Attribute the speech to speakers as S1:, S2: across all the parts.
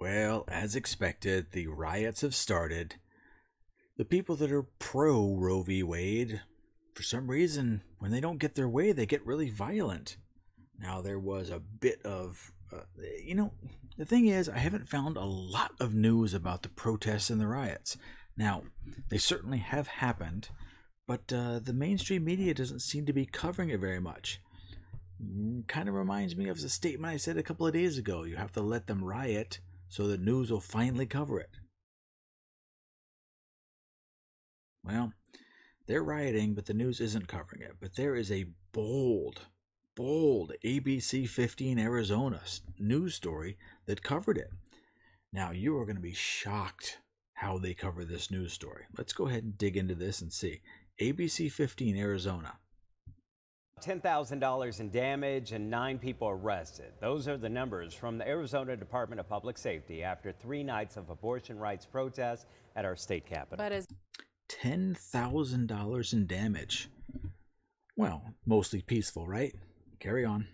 S1: Well, as expected, the riots have started. The people that are pro Roe v. Wade, for some reason, when they don't get their way, they get really violent. Now, there was a bit of, the thing is, I haven't found a lot of news about the protests and the riots. Now, they certainly have happened, but the mainstream media doesn't seem to be covering it very much. Kind of reminds me of the statement I said a couple of days ago. You have to let them riot so the news will finally cover it. Well, they're rioting, but the news isn't covering it. But there is a bold ABC 15 Arizona news story that covered it. Now, you are going to be shocked how they cover this news story. Let's go ahead and dig into this and see. ABC 15 Arizona.
S2: $10,000 in damage and 9 people arrested. Those are the numbers from the Arizona Department of Public Safety after 3 nights of abortion rights protests at our state capitol.
S3: But
S1: $10,000 in damage. Well, mostly peaceful, right? Carry on.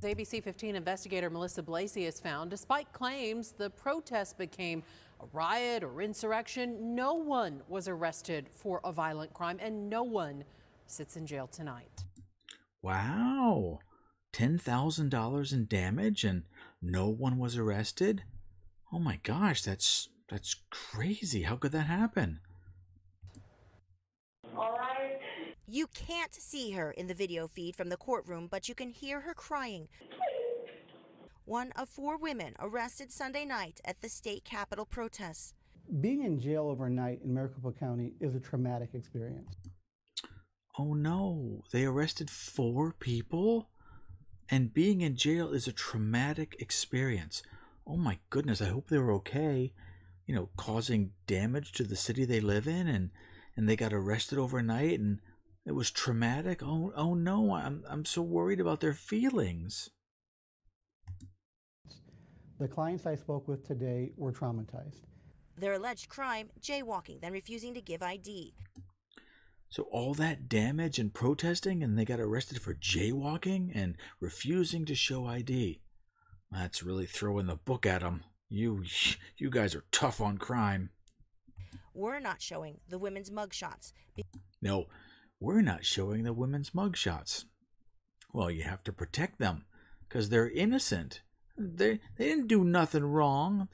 S3: ABC 15 investigator Melissa Blasey has found, despite claims the protest became a riot or insurrection, no one was arrested for a violent crime and no one sits in jail tonight.
S1: Wow, $10,000 in damage and no one was arrested? Oh my gosh, that's crazy. How could that happen?
S4: All right.
S5: You can't see her in the video feed from the courtroom, but you can hear her crying. One of 4 women arrested Sunday night at the state capitol protests.
S6: Being in jail overnight in Maricopa County is a traumatic experience.
S1: Oh no, they arrested 4 people? And being in jail is a traumatic experience. Oh my goodness, I hope they were okay. You know, causing damage to the city they live in, and they got arrested overnight and it was traumatic. Oh no, I'm so worried about their feelings.
S6: The clients I spoke with today were traumatized.
S5: Their alleged crime, jaywalking, then refusing to give ID.
S1: So all that damage and protesting, and they got arrested for jaywalking and refusing to show ID. That's really throwing the book at them. You guys are tough on crime.
S5: We're not showing the women's mugshots.
S1: No, we're not showing the women's mugshots. Well, you have to protect them because they're innocent. They didn't do nothing wrong.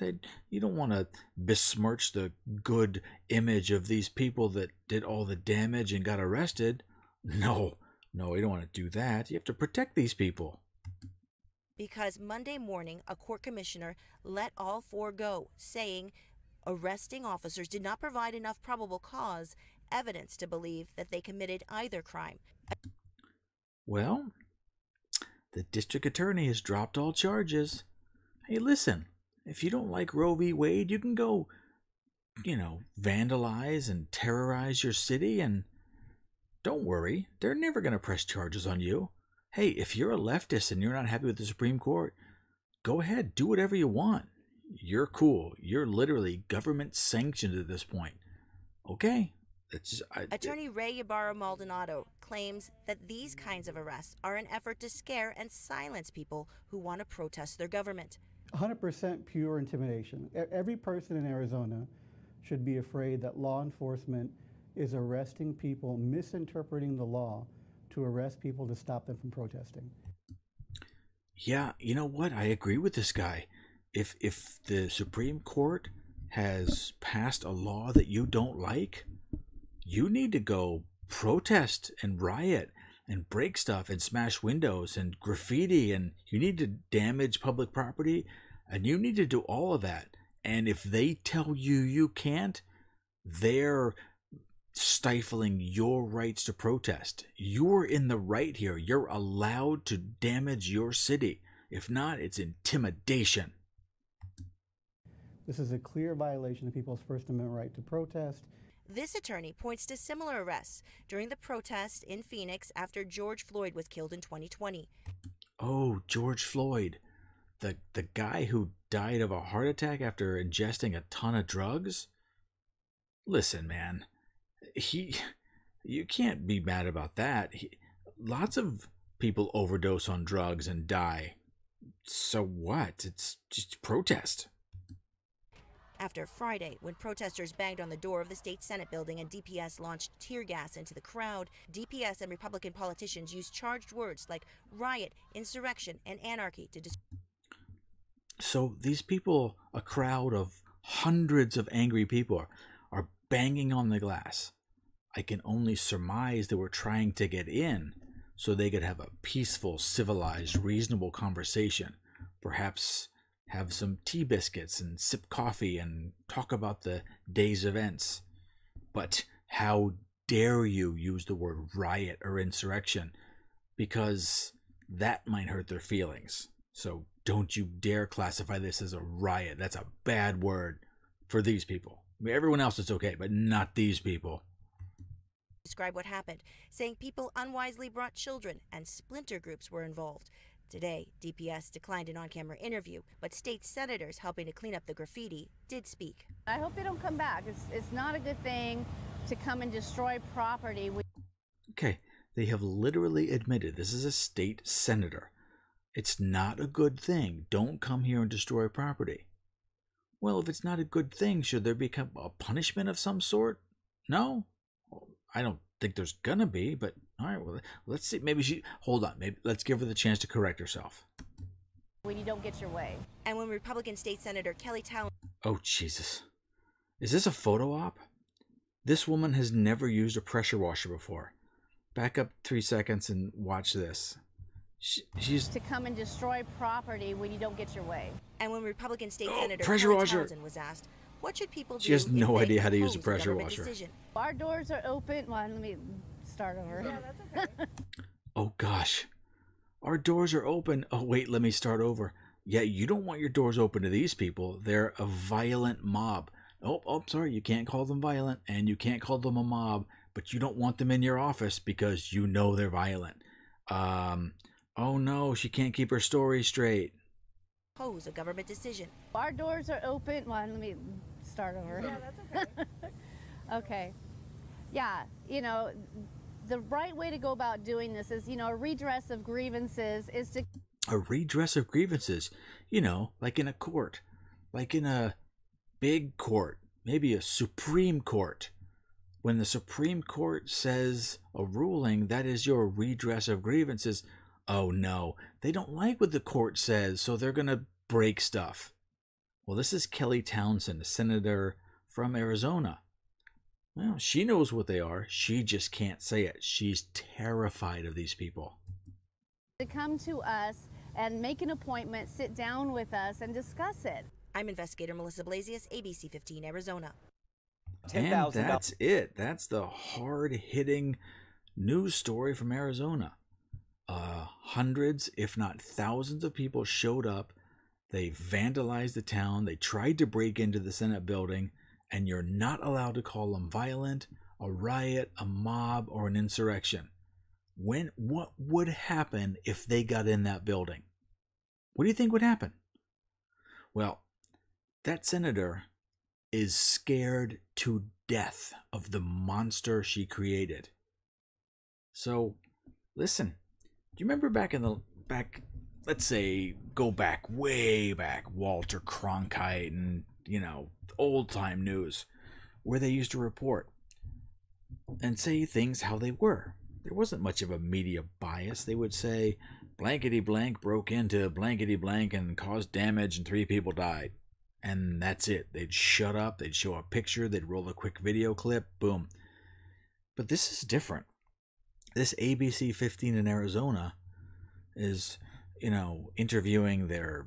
S1: You don't want to besmirch the good image of these people that did all the damage and got arrested. No, you don't want to do that. You have to protect these people.
S5: Because Monday morning, a court commissioner let all 4 go, saying arresting officers did not provide enough probable cause evidence to believe that they committed either crime.
S1: Well, the district attorney has dropped all charges. Hey, listen, if you don't like Roe v. Wade, you can go, vandalize and terrorize your city, and don't worry, they're never going to press charges on you. Hey, if you're a leftist and you're not happy with the Supreme Court, go ahead, do whatever you want. You're cool. You're literally government sanctioned at this point. Okay.
S5: Attorney Ray Ybarra Maldonado claims that these kinds of arrests are an effort to scare and silence people who want to protest their government.
S6: 100% pure intimidation. Every person in Arizona should be afraid that law enforcement is arresting people, misinterpreting the law to arrest people to stop them from protesting.
S1: Yeah, you know what? I agree with this guy. If the Supreme Court has passed a law that you don't like, you need to go protest and riot and break stuff and smash windows and graffiti, and you need to damage public property, and you need to do all of that. And if they tell you you can't, they're stifling your rights to protest. You're in the right here. You're allowed to damage your city. If not, it's intimidation.
S6: This is a clear violation of people's First Amendment right to protest.
S5: This attorney points to similar arrests during the protests in Phoenix after George Floyd was killed in 2020.
S1: Oh, George Floyd, the guy who died of a heart attack after ingesting a ton of drugs? Listen, man, you can't be mad about that. Lots of people overdose on drugs and die. So what? It's just protest.
S5: after Friday, when protesters banged on the door of the state Senate building and DPS launched tear gas into the crowd. DPS and Republican politicians used charged words like riot, insurrection, and anarchy to
S1: So these people, a crowd of hundreds of angry people, are banging on the glass. I can only surmise they were trying to get in so they could have a peaceful, civilized, reasonable conversation. Perhaps have some tea biscuits and sip coffee and talk about the day's events. But how dare you use the word riot or insurrection, because that might hurt their feelings. So don't you dare classify this as a riot. That's a bad word for these people. I mean, everyone else is okay, but not these people.
S5: describe what happened, saying people unwisely brought children and splinter groups were involved. Today, DPS declined an on-camera interview, but state senators helping to clean up the graffiti did speak.
S4: I hope they don't come back. It's not a good thing to come and destroy property.
S1: Okay, they have literally admitted this is a state senator. It's not a good thing. Don't come here and destroy property. Well, if it's not a good thing, should there become a punishment of some sort? No? I don't think there's gonna be, but all right, well, let's see. Maybe she, hold on, maybe let's give her the chance to correct herself.
S4: When you don't get your way.
S5: And when Republican State Senator Kelly Townsend...
S1: Oh, Jesus. Is this a photo op? This woman has never used a pressure washer before. Back up 3 seconds and watch this. She's...
S4: To come and destroy property when you don't get your way.
S5: And when Republican State Senator
S1: pressure
S5: Kelly
S1: washer.
S5: Townsend was asked, what should people do?
S1: She has no
S5: if they
S1: idea how to use a
S5: oppose
S1: pressure
S5: government
S1: washer.
S5: decision?
S4: Our doors are open. Well, let me start over.
S5: Yeah, that's okay.
S1: Oh, gosh. Our doors are open. Oh, wait, let me start over. Yeah, you don't want your doors open to these people. They're a violent mob. Oh, sorry, you can't call them violent, and you can't call them a mob, but you don't want them in your office because you know they're violent. Oh no, she can't keep her story straight.
S5: Oppose a government decision.
S4: Our doors are open. Well, let me start over.
S5: Yeah, that's okay.
S4: Okay. Yeah, you know, the right way to go about doing this is, a redress of grievances is to...
S1: A redress of grievances, like in a court, like in a big court, maybe a Supreme Court. When the Supreme Court says a ruling, that is your redress of grievances. Oh no, they don't like what the court says, so they're going to break stuff. Well, this is Kelly Townsend, a senator from Arizona. Well, she knows what they are. She just can't say it. She's terrified of these people.
S4: To come to us and make an appointment, sit down with us and discuss it.
S5: I'm investigator Melissa Blasius, ABC 15, Arizona.
S1: And that's it. That's the hard-hitting news story from Arizona. Hundreds, if not thousands of people showed up. They vandalized the town. They tried to break into the Senate building, and you're not allowed to call them violent, a riot, a mob, or an insurrection. What would happen if they got in that building? What do you think would happen? Well, that senator is scared to death of the monster she created. So, listen. Do you remember let's say, go back, way back, Walter Cronkite and, old-time news, where they used to report and say things how they were. There wasn't much of a media bias. They would say, blankety blank broke into blankety blank and caused damage and 3 people died. And that's it. They'd shut up, they'd show a picture, they'd roll a quick video clip, boom. But this is different. This ABC 15 in Arizona is, interviewing their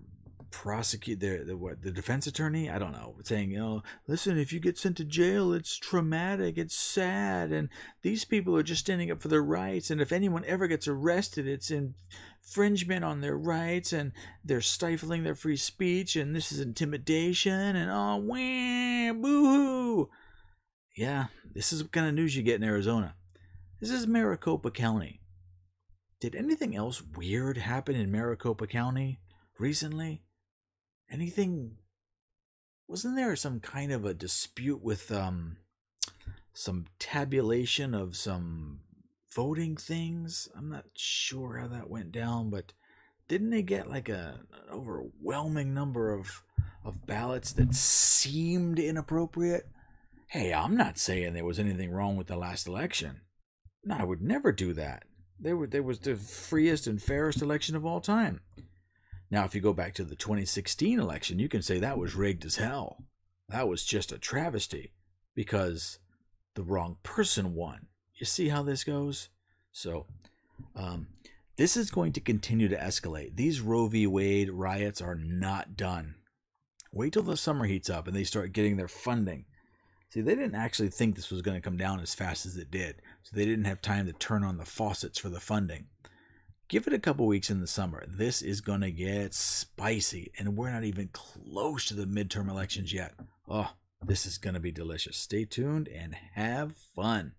S1: the defense attorney, I don't know, saying, listen, if you get sent to jail, it's traumatic, it's sad, and these people are just standing up for their rights, and if anyone ever gets arrested, it's infringement on their rights, and they're stifling their free speech, and this is intimidation, and wah, boo-hoo. Yeah, this is the kind of news you get in Arizona. This is Maricopa County. Did anything else weird happen in Maricopa County recently? Anything? Wasn't there some kind of a dispute with some tabulation of some voting things? I'm not sure how that went down, but didn't they get like an overwhelming number of of ballots that seemed inappropriate. Hey, I'm not saying there was anything wrong with the last election. No, I would never do that. There was the freest and fairest election of all time. Now, if you go back to the 2016 election, you can say that was rigged as hell. That was just a travesty because the wrong person won. You see how this goes? So, this is going to continue to escalate. These Roevwade riots are not done. Wait till the summer heats up and they start getting their funding. See, they didn't actually think this was going to come down as fast as it did, so they didn't have time to turn on the faucets for the funding. Give it a couple weeks in the summer. This is going to get spicy, and we're not even close to the midterm elections yet. Oh, this is going to be delicious. Stay tuned and have fun.